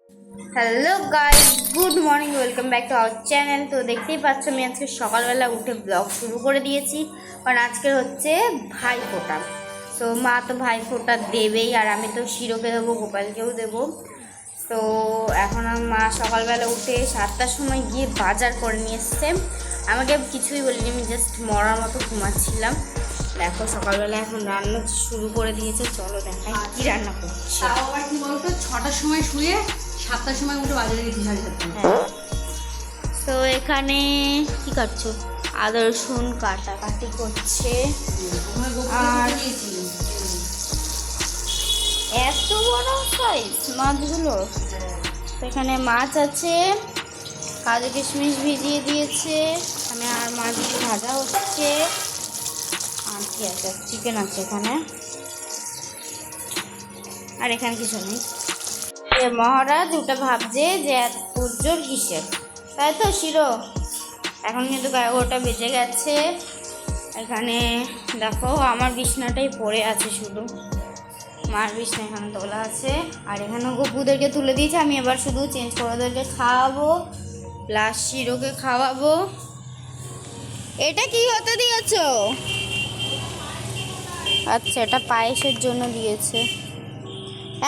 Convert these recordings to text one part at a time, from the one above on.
Hello guys, good morning, welcome back to our channel. তো দেখতেই পাচ্ছ আমি আজকে সকালবেলা উঠে ব্লগ শুরু করে দিয়েছি, কারণ আজকে হচ্ছে ভাইফোঁটা। তো মা তো ভাইফোঁটা দেবেই, আর আমি তো শিরোকে দেবো, গোপালকেও দেবো। তো এখন মা সকালবেলা উঠে 7টার সময় গিয়ে বাজার করে নিয়ে এসছে। আমাকে কিছুই বলিনি, আমি জাস্ট মরার মতো ঘুমাচ্ছিলাম। দেখো সকালবেলা এখন রান্না শুরু করে দিয়েছে, চলো দেখাই কি রান্না করছি। তাও আবার কি বলতো, 6টার সময় শুয়ে 7টার সময় উঠে বাজারে গেছি 7:30। হ্যাঁ, তো এখানে কি কাটছো? আদা রসুন কাটাকাটি করছে। আর এত বড় সাইজ মাছগুলো। তো এখানে মাছ আছে, কাজু কিশমিশ ভিজিয়ে দিয়েছে এখানে, আর মাছগুলো ভাজা হচ্ছে। আর কি আছে? চিকেন আছে এখানে, আর এখানে কিছু নেই। মহারাজ ওটা ভাবছে যে এত উজ্জ্বল কিসের, তাই তো শিরো? এখন কিন্তু 11টা বেজে গেছে। এখানে দেখো আমার বিছনাটাই পড়ে আছে, শুধু মার বিছনা এখানে তোলা আছে। আর এখানে গপুদেরকে তুলে দিয়েছে, আমি এবার শুধু চেঞ্জ করে ওদেরকে খাওয়াবো, প্লাস শিরোকে খাওয়াবো। এটা কি হতে দিয়েছো? আচ্ছা, এটা পায়েসের জন্য দিয়েছে।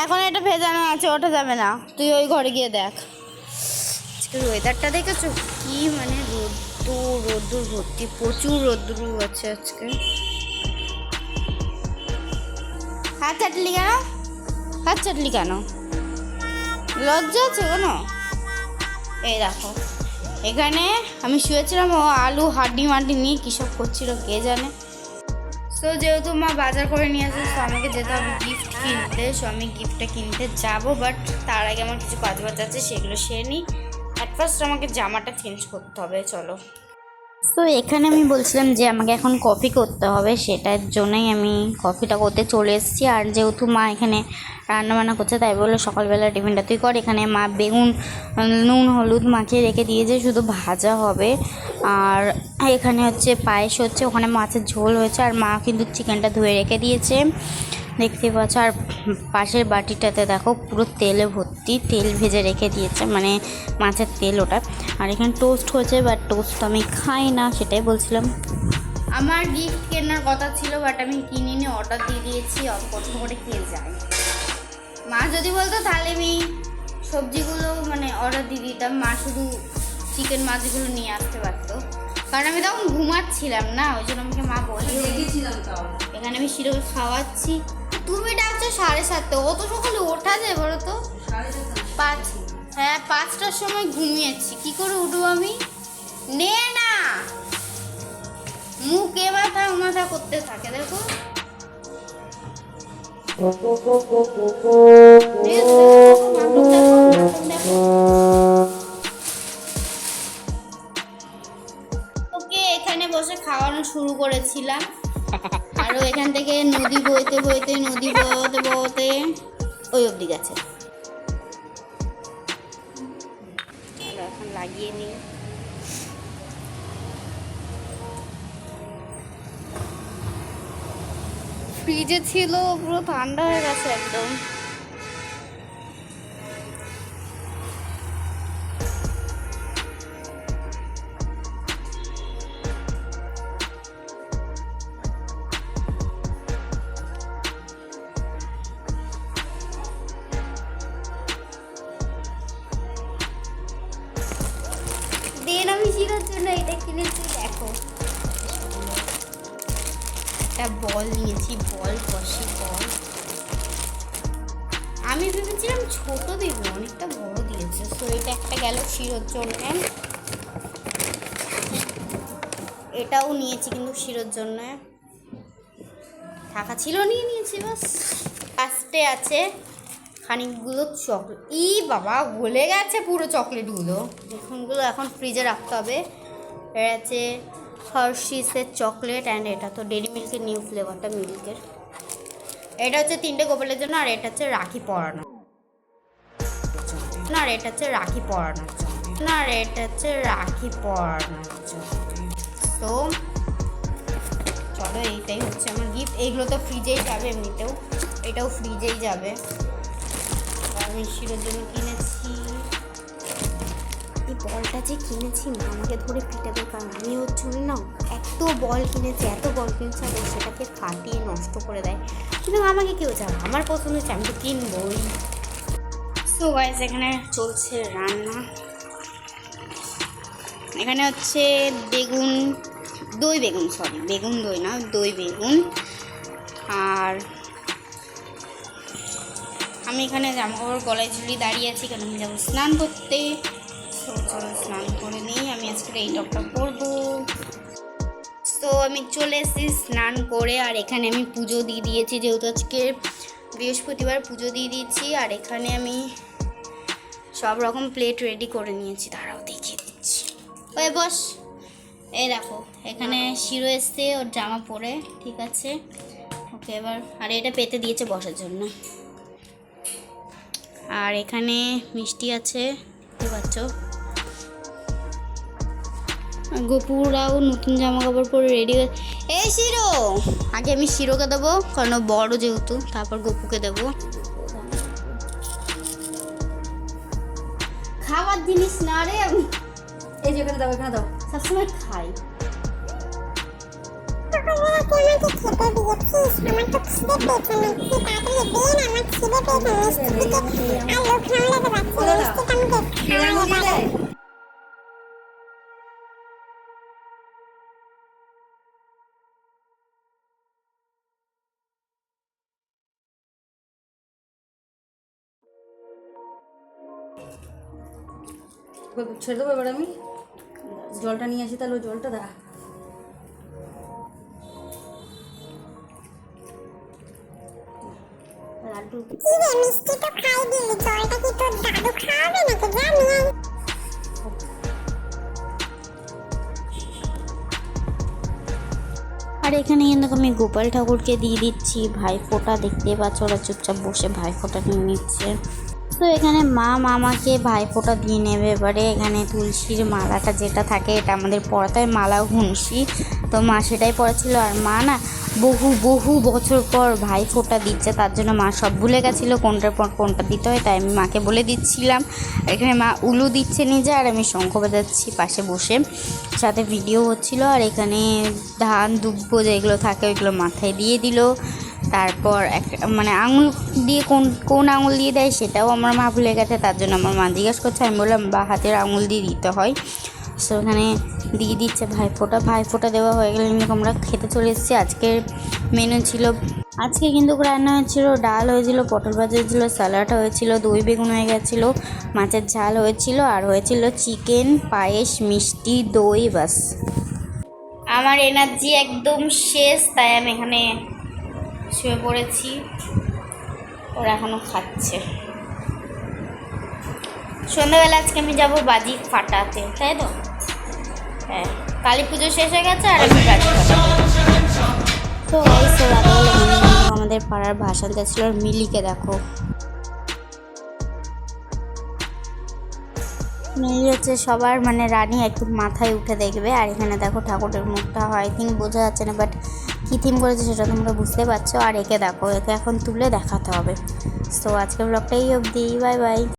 এখন এটা ভেজানো আছে, ওটা যাবে না, তুই ওই ঘরে গিয়ে দেখ। আজকের ওয়েদারটা দেখেছো কি, মানে রোদ্দুর ভর্তি, প্রচুর রোদ্দুর আছে আজকে। হাত চাটলি কেন? হাত চাটলি কেন? লজ্জা আছে কোনো? এই দেখো এখানে আমি শুয়েছিলাম, ও আলু হাড্ডি মাড্ডি নিয়ে কী সব করছিল কে জানে। তো যেহেতু মা বাজার করে নিয়ে আসে, তো আমাকে যেতে হবে গিফট কিনতে। সো আমি গিফটটা কিনতে যাবো, বাট তার আগে আমার কিছু কাজ বাজ আছে, সেগুলো সেরে নিই। অ্যাট ফার্স্ট আমাকে জামাটা চেঞ্জ করতে হবে, চলো। তো এখানে আমি বলছিলাম যে আমাকে এখন কফি করতে হবে, সেটার জন্যই আমি কফিটা করতে চলে এসেছি। আর যেহেতু মা এখানে রান্নাবান্না করছে, তাই বললো সকালবেলা টিফিনটা তুই কর। এখানে মা বেগুন নুন হলুদ মাখিয়ে রেখে দিয়েছে, শুধু ভাজা হবে। আর এখানে হচ্ছে পায়েস হচ্ছে, ওখানে মাছের ঝোল হয়েছে, আর মা কিন্তু চিকেনটা ধুয়ে রেখে দিয়েছে, দেখতে পাচ্ছ। আর পাশের বাটিটাতে দেখো পুরো তেলে ভর্তি, তেল ভেজে রেখে দিয়েছে, মানে মাছের তেল ওটা। আর এখানে টোস্ট হয়েছে, বাট টোস্ট তো আমি খাই না, সেটাই বলছিলাম। আমার গিফট কেনার কথা ছিল, বাট আমি কিনিনি, অর্ডার দিয়ে দিয়েছি, কষ্ট করে খেয়ে যাই। মা যদি বলতো তাহলে আমি সবজিগুলো মানে অর্ডার দিয়ে দিতাম, মা শুধু চিকেন মাছগুলো নিয়ে আসতে পারতো, কারণ আমি তখন ঘুমাচ্ছিলাম না, ওই জন্য আমাকে মা বলে দেখেছিলাম। তাও এখানে আমি শিরোকে খাওয়াচ্ছি। তুমি ডাকছো 7:30, অত সকালে ওঠা যায় বলো তো? 5, হ্যাঁ 5টার সময় ঘুমিয়েছি, কি করে উঠবো আমি? নে না, মুখ এ মাথা ও মাথা করতে থাকে, দেখো। ওকে এখানে বসে খাওয়ানো শুরু করেছিলাম, আরও এখান থেকে নদী বইতে বইতে ওই অবধি গেছে। এখন লাগিয়ে নিই। ফ্রিজে ছিল, পুরো ঠান্ডা হয়ে গেছে একদম। আমি শিরোর জন্য এটা কিনেছি, দেখো একটা বল নিয়েছি, বল কষি বল। আমি ভেবেছিলাম ছোট দেব, অনেকটা বড় দিয়েছে। তো এটা একটা গেল শিরোর জন্য, এটাও নিয়েছি কিন্তু শিরোর জন্য থাকা ছিল, নিয়ে নিয়েছি বাস। লাস্টে আছে খানিকগুলো চকলেট, বাবা গলে গেছে পুরো চকলেটগুলো, এখনগুলো এখন ফ্রিজে রাখতে হবে। এটা আছে হার্শিসের চকলেট, অ্যান্ড এটা তো ডেরি মিল্কের নিউ ফ্লেভারটা মিল্কের। এটা হচ্ছে 3টে গোপালের জন্য, আর এটা হচ্ছে রাখি পরানো না, আর এটা হচ্ছে রাখি পরানোর জন্য না, আর এটা হচ্ছে রাখি পরানোর জন্য। তো চলো, এইটাই হচ্ছে আমার গিফট। এইগুলো তো ফ্রিজেই যাবে, এমনিতেও এটাও ফ্রিজেই যাবে। আমি শিরোর জন্য কিনেছি বলটা যে কিনেছি মা আমাকে ধরে পিটাবে, কারণ আমি ওর জন্য না এত বল কিনেছি, এত বল কিনেছি, আর ও সেটাকে ফাটিয়ে নষ্ট করে দেয়। কিন্তু আমাকে কেউ যাবে, আমার পছন্দ হচ্ছে, আমি তো কিনবই। সো গাইস, এখানে চলছে রান্না। এখানে হচ্ছে বেগুন, দই বেগুন, সরি বেগুন দই না, দই বেগুন। আর আমি এখানে জামাকাপড় গলায় ঝুলিয়ে দাঁড়িয়ে আছি, কারণ আমি যাবো স্নান করতে। তো চলো স্নান করে নিই, আমি আজকে এই টপটা পরবো। তো আমি চলে এসেছি স্নান করে, আর এখানে আমি পুজো দিয়ে দিয়েছি, যেহেতু আজকে বৃহস্পতিবার পুজো দিয়ে দিয়েছি। আর এখানে আমি সব রকম প্লেট রেডি করে নিয়েছি, তারাও দেখিয়ে দিচ্ছি। ওই বস, এই দেখো এখানে শিরো এসছে ওর জামা পরে, ঠিক আছে ওকে এবার। আর এটা পেতে দিয়েছে বসার জন্য। আর এখানে মিষ্টি আছে, দেখতে পাচ্ছ। গোপুরাও নতুন জামা কাপড় পরে রেডি হয়ে। এই শিরো, আগে আমি শিরোকে দেবো, কারণ ও বড় যেহেতু, তারপর গোপুকে দেবো। খাবার জিনিস না রে, আমি এই যে এখানে দাও, এখানে দাও। সবসময় খাই। ছেড়ে দেবো এবার, আমি জলটা নিয়ে আসি, তাহলে ওই জলটা দাঁড়া। লাড্ডু মিষ্টি তো খাই দিলি, জলটা কি তোর দাদু খাওয়াবে নাকি? জানি। আর এখানে কিন্তু আমি গোপাল ঠাকুরকে দিয়ে দিচ্ছি ভাইফোঁটা, দেখতে পাচ্ছ ওরা চুপচাপ বসে ভাইফোঁটা নিয়ে নিচ্ছে। তো এখানে মা মামাকে ভাইফোঁটা দিয়ে নেবে। এবারে এখানে তুলসীর মালাটা যেটা থাকে, এটা আমাদের পরাতে হয় মালা ঘুনসি, তো মা সেটাই পড়াছিল। আর মা না বহু বহু বছর পর ভাইফোঁটা দিচ্ছে, তার জন্য মা সব ভুলে গেছিলো কোনটার পর কোনটা দিতে হয়, তাই আমি মাকে বলে দিচ্ছিলাম। এখানে মা উলু দিচ্ছে নিজে, আর আমি শঙ্খ বাজাচ্ছি পাশে বসে, সাথে ভিডিও হচ্ছিল। আর এখানে ধান দুব্বো যেগুলো থাকে ওইগুলো মাথায় দিয়ে দিল। তারপর মানে আঙুল দিয়ে কোন আঙুল দিয়ে দেয় সেটাও আমার মা ভুলে গেছে, তার জন্য আমার মা জিজ্ঞেস করছে, আমি বললাম বা হাতের আঙুল দিয়ে দিতে হয়। সো ওখানে দিয়ে দিচ্ছে ভাইফোঁটা দেওয়া হয়ে গেলে কিন্তু আমরা খেতে চলে এসেছি। আজকের মেনু ছিল, আজকে কিন্তু রান্না হয়েছিল, ডাল হয়েছিল, পটল ভাজা হয়েছিল, স্যালাড হয়েছিল, দই বেগুন হয়ে গেছিলো, মাছের ঝাল হয়েছিল, আর হয়েছিল চিকেন, পায়েস, মিষ্টি, দই। বাস আমার এনার্জি একদম শেষ, তাই আমি এখানে শুয়ে পড়েছি। ওরা এখনও খাচ্ছে। সন্ধ্যাবেলা আজকে আমি যাবো বাজি ফাটাতে, তাই তো? হ্যাঁ, কালী পুজো শেষ হয়ে গেছে আর আমি বাজি ফাটাবো। তো আমাদের পাড়ার ভাসান ছিল, মিলিকে দেখো, মিলি হচ্ছে সবার মানে রানী, একটু মাথায় উঠে দেখবে। আর এখানে দেখো ঠাকুরের মুখটা হয় থিঙ্ক বোঝা যাচ্ছে না, বাট কী থিম করেছে সেটা তোমরা বুঝতে পারছো। আর একে দেখো, একে এখন তুলে দেখাতে হবে। সো আজকের ব্লগটাই অবধি, বাই বাই।